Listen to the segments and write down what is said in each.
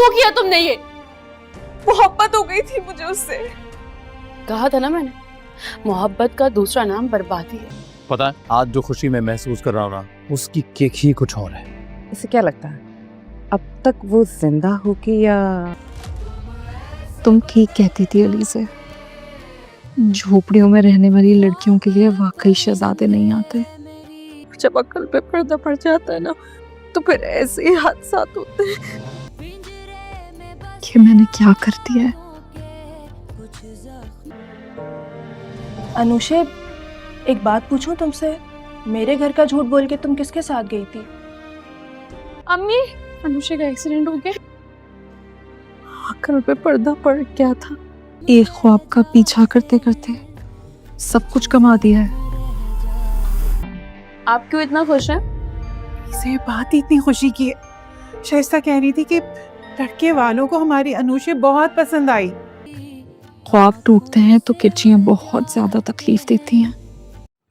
क्यों किया तुमने ये? मोहब्बत हो गई थी मुझे उससे। कहा था ना मैंने, मोहब्बत का दूसरा नाम बर्बादी है। पता है, आज जो खुशी मैं महसूस कर रहा हूँ ना, उसकी केक ही कुछ और है। इसे क्या लगता है, अब तक वो जिंदा होगी या? तुम ठीक कहती थी अली से, झोपड़ियों में रहने वाली लड़कियों के लिए वाकई शहजादे नहीं आते। जब अक्ल पे पर्दा पड़ जाता है ना, तो फिर ऐसे ही हादसात होते हैं। कि मैंने क्या कर दिया है? अनुषे, एक बात पूछूं तुमसे, मेरे घर का झूठ बोल के तुम किसके साथ गई थी? अम्मी, अनुषा का एक्सीडेंट हो गया। अकल पे पर्दा पड़ गया था। एक ख्वाब का पीछा करते करते सब कुछ कमा दिया है। आप क्यों इतना खुश हैं? इसे बात ही इतनी खुशी की है। शाइस्ता कह रही थी कि लड़के वालों को हमारी अनुषा बहुत पसंद आई। ख्वाब टूटते हैं तो किरचियां बहुत ज्यादा तकलीफ देती हैं।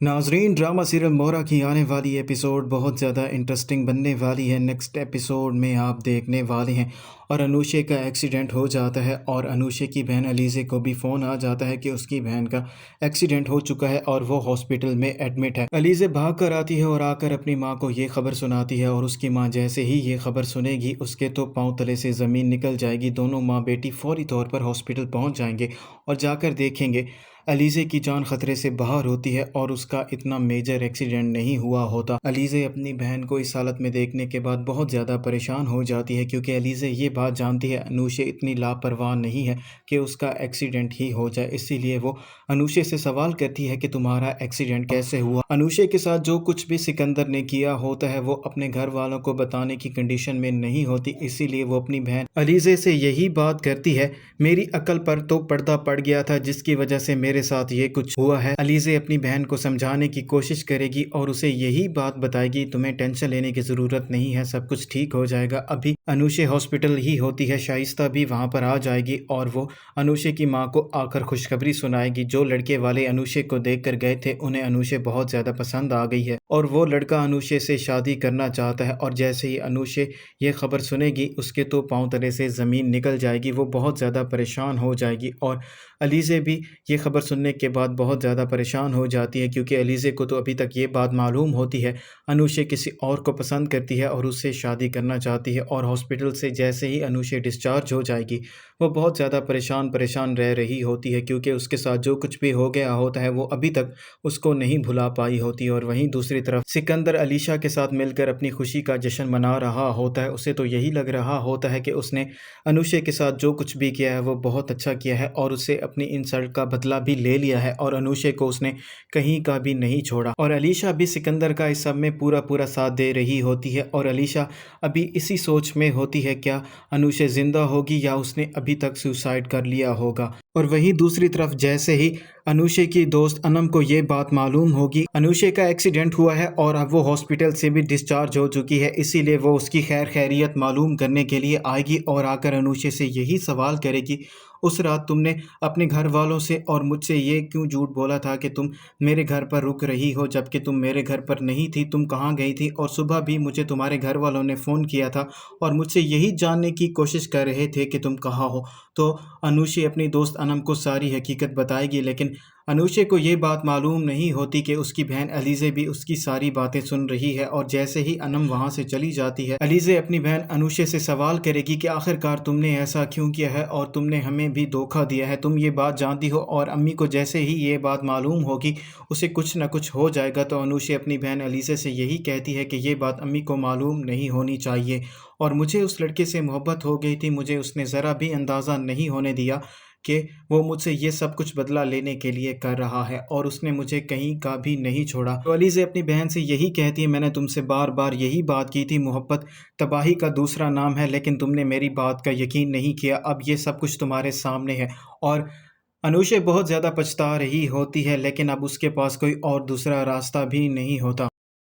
नाजरीन, ड्रामा सीरियल मोरा की आने वाली एपिसोड बहुत ज़्यादा इंटरेस्टिंग बनने वाली है। नेक्स्ट एपिसोड में आप देखने वाले हैं और अनुषा का एक्सीडेंट हो जाता है और अनुषा की बहन अलीज़े को भी फ़ोन आ जाता है कि उसकी बहन का एक्सीडेंट हो चुका है और वो हॉस्पिटल में एडमिट है। अलीज़े भाग कर आती है और आकर अपनी माँ को ये खबर सुनाती है और उसकी माँ जैसे ही ये खबर सुनेगी उसके तो पाँव तले से ज़मीन निकल जाएगी। दोनों माँ बेटी फौरी तौर पर हॉस्पिटल पहुँच जाएंगे और जाकर देखेंगे अलीज़े की जान खतरे से बाहर होती है और उसका इतना मेजर एक्सीडेंट नहीं हुआ होता। अलीज़े अपनी बहन को इस हालत में देखने के बाद बहुत ज़्यादा परेशान हो जाती है क्योंकि अलीज़े ये बात जानती है अनुषा इतनी लापरवाह नहीं है कि उसका एक्सीडेंट ही हो जाए। इसीलिए वो अनुषा से सवाल करती है कि तुम्हारा एक्सीडेंट कैसे हुआ। अनुषा के साथ जो कुछ भी सिकंदर ने किया होता है वो अपने घर वालों को बताने की कंडीशन में नहीं होती। इसीलिए वो अपनी बहन अलीज़े से यही बात करती है, मेरी अकल पर तो पर्दा पड़ गया था जिसकी वजह से मेरे साथ ये कुछ हुआ है। अलीज़े अपनी बहन को समझाने की कोशिश करेगी और उसे यही बात बताएगी, तुम्हें टेंशन लेने की ज़रूरत नहीं है, सब कुछ ठीक हो जाएगा। अभी अनुषा हॉस्पिटल ही होती है, शाइस्ता भी वहाँ पर आ जाएगी और वो अनुषा की माँ को आकर खुशखबरी सुनाएगी। जो लड़के वाले अनुषा को देख कर गए थे उन्हें अनुषा बहुत ज़्यादा पसंद आ गई है और वो लड़का अनुषा से शादी करना चाहता है। और जैसे ही अनुषा ये खबर सुनेगी उसके तो पाँव तले से ज़मीन निकल जाएगी, वो बहुत ज़्यादा परेशान हो जाएगी। और अलीज़े भी ये खबर सुनने के बाद बहुत ज़्यादा परेशान हो जाती है क्योंकि अलीज़े को तो अभी तक ये बात मालूम होती है अनुषा किसी और को पसंद करती है और उससे शादी करना चाहती है। और हॉस्पिटल से जैसे ही अनुषा डिस्चार्ज हो जाएगी वो बहुत ज़्यादा परेशान रह रही होती है क्योंकि उसके साथ जो कुछ भी हो गया होता है वो अभी तक उसको नहीं भुला पाई होती। और वहीं दूसरी तरफ सिकंदर अलीशा के साथ मिलकर अपनी खुशी का जश्न मना रहा होता है। उसे तो यही लग रहा होता है कि उसने अनुषा के साथ जो कुछ भी किया है वो बहुत अच्छा किया है और उसे अपनी इंसल्ट का बदला भी ले लिया है और अनुषा को उसने कहीं का भी नहीं छोड़ा। और अलीशा भी सिकंदर का इस सब में पूरा साथ दे रही होती है और अलीशा अभी इसी सोच में होती है क्या अनुषा जिंदा होगी या उसने अभी तक सुसाइड कर लिया होगा। और वहीं दूसरी तरफ जैसे ही अनुषा की दोस्त अनम को ये बात मालूम होगी अनुषा का एक्सीडेंट हुआ है और अब वो हॉस्पिटल से भी डिस्चार्ज हो चुकी है, इसीलिए वो उसकी खैरियत मालूम करने के लिए आएगी और आकर अनुषा से यही सवाल करेगी, उस रात तुमने अपने घर वालों से और मुझसे ये क्यों झूठ बोला था कि तुम मेरे घर पर रुक रही हो जबकि तुम मेरे घर पर नहीं थी, तुम कहाँ गई थी? और सुबह भी मुझे तुम्हारे घर वालों ने फ़ोन किया था और मुझसे यही जानने की कोशिश कर रहे थे कि तुम कहाँ हो। तो अनुषा अपनी दोस्त अनम को सारी हकीकत बताएगी, लेकिन अनुषा को ये बात मालूम नहीं होती कि उसकी बहन अलीज़े भी उसकी सारी बातें सुन रही है। और जैसे ही अनम वहाँ से चली जाती है अलीज़े अपनी बहन अनुषा से सवाल करेगी कि आखिरकार तुमने ऐसा क्यों किया है और तुमने हमें भी धोखा दिया है, तुम ये बात जानती हो। और अम्मी को जैसे ही ये बात मालूम होगी उसे कुछ न कुछ हो जाएगा। तो अनुषा अपनी बहन अलीज़े से यही कहती है कि ये बात अम्मी को मालूम नहीं होनी चाहिए और मुझे उस लड़के से मोहब्बत हो गई थी, मुझे उसने ज़रा भी अंदाज़ा नहीं होने दिया कि वो मुझसे ये सब कुछ बदला लेने के लिए कर रहा है और उसने मुझे कहीं का भी नहीं छोड़ा। तो अलीज़े अपनी बहन से यही कहती है, मैंने तुमसे बार बार यही बात की थी, मोहब्बत तबाही का दूसरा नाम है, लेकिन तुमने मेरी बात का यकीन नहीं किया, अब ये सब कुछ तुम्हारे सामने है। और अनुषा बहुत ज़्यादा पछता रही होती है लेकिन अब उसके पास कोई और दूसरा रास्ता भी नहीं होता।